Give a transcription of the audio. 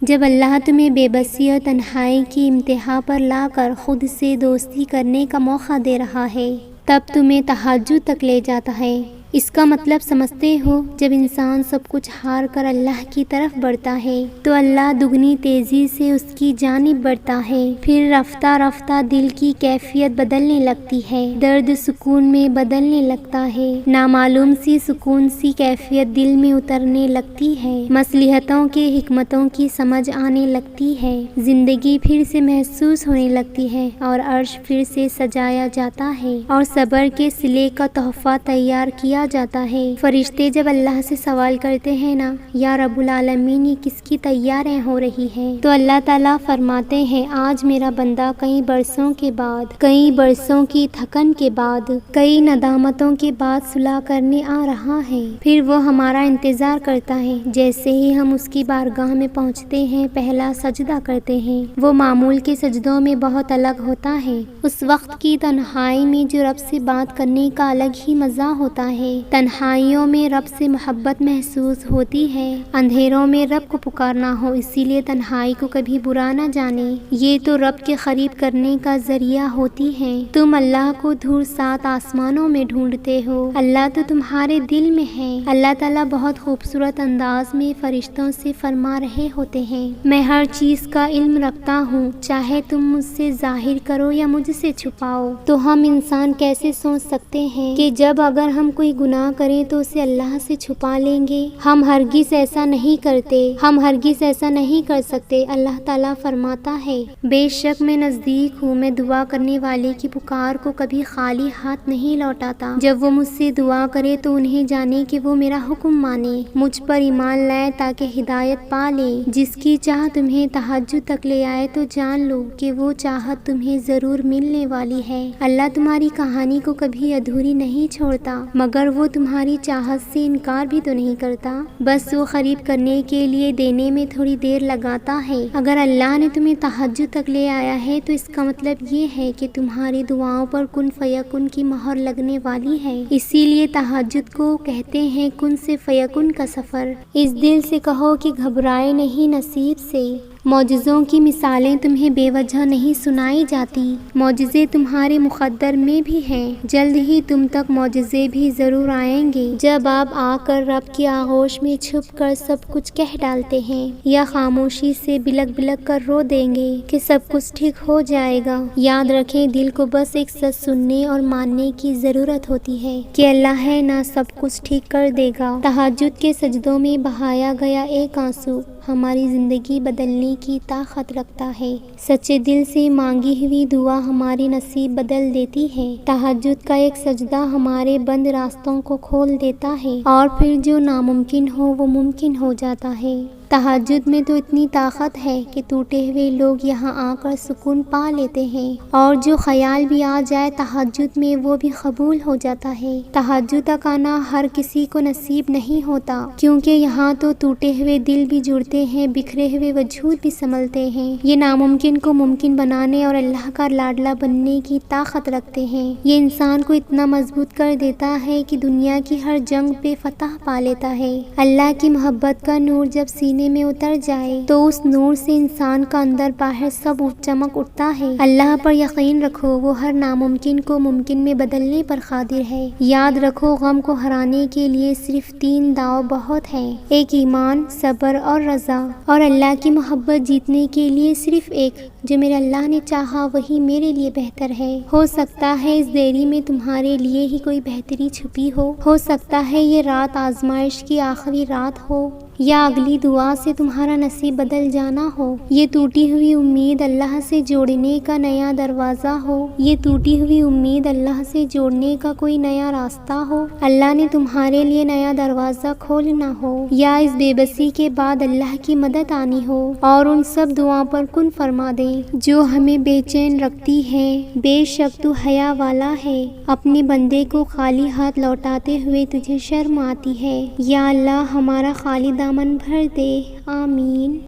جب اللہ تمہیں بے بسی اور تنہائی کی انتہا پر لا کر خود سے دوستی کرنے کا موقع دے رہا ہے، تب تمہیں تہجد تک لے جاتا ہے۔ اس کا مطلب سمجھتے ہو؟ جب انسان سب کچھ ہار کر اللہ کی طرف بڑھتا ہے تو اللہ دگنی تیزی سے اس کی جانب بڑھتا ہے۔ پھر رفتہ رفتہ دل کی کیفیت بدلنے لگتی ہے، درد سکون میں بدلنے لگتا ہے، نامعلوم سی سکون سی کیفیت دل میں اترنے لگتی ہے، مصلحتوں کے حکمتوں کی سمجھ آنے لگتی ہے، زندگی پھر سے محسوس ہونے لگتی ہے اور عرش پھر سے سجایا جاتا ہے اور صبر کے صلے کا تحفہ تیار کیا جاتا ہے۔ فرشتے جب اللہ سے سوال کرتے ہیں نا، یا رب العالمین یہ کس کی تیاریں ہو رہی ہے، تو اللہ تعالیٰ فرماتے ہیں آج میرا بندہ کئی برسوں کے بعد، کئی برسوں کی تھکن کے بعد، کئی ندامتوں کے بعد صلح کرنے آ رہا ہے۔ پھر وہ ہمارا انتظار کرتا ہے، جیسے ہی ہم اس کی بارگاہ میں پہنچتے ہیں پہلا سجدہ کرتے ہیں، وہ معمول کے سجدوں میں بہت الگ ہوتا ہے۔ اس وقت کی تنہائی میں جو رب سے بات کرنے کا الگ ہی مزہ ہوتا ہے، تنہائیوں میں رب سے محبت محسوس ہوتی ہے، اندھیروں میں رب کو پکارنا ہو، اسی لیے تنہائی کو کبھی برا نہ جانے، یہ تو رب کے قریب کرنے کا ذریعہ ہوتی ہے۔ تم اللہ کو دور 7 آسمانوں میں ڈھونڈتے ہو، اللہ تو تمہارے دل میں ہے۔ اللہ تعالیٰ بہت خوبصورت انداز میں فرشتوں سے فرما رہے ہوتے ہیں، میں ہر چیز کا علم رکھتا ہوں، چاہے تم مجھ سے ظاہر کرو یا مجھ سے چھپاؤ۔ تو ہم انسان کیسے سوچ سکتے ہیں کہ جب اگر ہم کوئی گناہ کریں تو اسے اللہ سے چھپا لیں گے؟ ہم ہرگز ایسا نہیں کرتے، ہم ہرگز ایسا نہیں کر سکتے۔ اللہ تعالیٰ فرماتا ہے بے شک میں نزدیک ہوں، میں دعا کرنے والے کی پکار کو کبھی خالی ہاتھ نہیں لوٹاتا۔ جب وہ مجھ سے دعا کرے تو انہیں جانے کہ وہ میرا حکم مانے، مجھ پر ایمان لائے تاکہ ہدایت پا لے۔ جس کی چاہ تمہیں تہجد تک لے آئے تو جان لو کہ وہ چاہت تمہیں ضرور ملنے والی ہے۔ اللہ تمہاری کہانی کو کبھی ادھوری نہیں چھوڑتا، مگر وہ تمہاری چاہت سے انکار بھی تو نہیں کرتا، بس وہ قریب کرنے کے لیے دینے میں تھوڑی دیر لگاتا ہے۔ اگر اللہ نے تمہیں تہجد تک لے آیا ہے تو اس کا مطلب یہ ہے کہ تمہاری دعاؤں پر کن فیکن کی مہر لگنے والی ہے۔ اسی لیے تہجد کو کہتے ہیں کن سے فیکن کا سفر۔ اس دل سے کہو کہ گھبرائے نہیں نصیب سے، معجزوں کی مثالیں تمہیں بے وجہ نہیں سنائی جاتی، معجزے تمہارے مقدر میں بھی ہیں، جلد ہی تم تک معجزے بھی ضرور آئیں گے۔ جب آپ آ کر رب کی آغوش میں چھپ کر سب کچھ کہہ ڈالتے ہیں یا خاموشی سے بلک بلک کر رو دیں گے کہ سب کچھ ٹھیک ہو جائے گا، یاد رکھیں دل کو بس ایک سچ سننے اور ماننے کی ضرورت ہوتی ہے کہ اللہ ہے نا سب کچھ ٹھیک کر دے گا۔ تہجد کے سجدوں میں بہایا گیا ایک آنسو ہماری زندگی بدلنے کی طاقت رکھتا ہے، سچے دل سے مانگی ہوئی دعا ہماری نصیب بدل دیتی ہے۔ تہجد کا ایک سجدہ ہمارے بند راستوں کو کھول دیتا ہے اور پھر جو ناممکن ہو وہ ممکن ہو جاتا ہے۔ تہجد میں تو اتنی طاقت ہے کہ ٹوٹے ہوئے لوگ یہاں آ کر سکون پا لیتے ہیں، اور جو خیال بھی آ جائے تہجد میں وہ بھی قبول ہو جاتا ہے۔ تہجد تک آنا ہر کسی کو نصیب نہیں ہوتا، کیونکہ یہاں تو ٹوٹے ہوئے دل بھی جڑتے ہیں، بکھرے ہوئے وجود بھی سنبھلتے ہیں، یہ ناممکن کو ممکن بنانے اور اللہ کا لاڈلا بننے کی طاقت رکھتے ہیں۔ یہ انسان کو اتنا مضبوط کر دیتا ہے کہ دنیا کی ہر جنگ پہ فتح پا لیتا ہے۔ اللہ کی محبت کا نور جب سینے میں اتر جائے تو اس نور سے انسان کا اندر باہر سب چمک اٹھتا ہے۔ اللہ پر یقین رکھو، وہ ہر ناممکن کو ممکن میں بدلنے پر قادر ہے۔ یاد رکھو غم کو ہرانے کے لیے صرف 3 داؤ بہت ہے، ایک ایمان، صبر اور رضا، اور اللہ کی محبت جیتنے کے لیے صرف ایک، جو میرے اللہ نے چاہا وہی میرے لیے بہتر ہے۔ ہو سکتا ہے اس دیری میں تمہارے لیے ہی کوئی بہتری چھپی ہو سکتا ہے یہ رات آزمائش کی آخری رات ہو، یا اگلی دعا سے تمہارا نصیب بدل جانا ہو، یہ ٹوٹی ہوئی امید اللہ سے جوڑنے کا نیا دروازہ ہو، یہ ٹوٹی ہوئی امید اللہ سے جوڑنے کا کوئی نیا راستہ ہو، اللہ نے تمہارے لیے نیا دروازہ کھولنا ہو، یا اس بے بسی کے بعد اللہ کی مدد آنی ہو اور ان سب دعاؤں پر کن فرما دے جو ہمیں بے چین رکھتی ہیں۔ بے شک تو حیا والا ہے، اپنے بندے کو خالی ہاتھ لوٹاتے ہوئے تجھے شرم آتی ہے، یا اللہ ہمارا خالی دامن بھر دے، آمین۔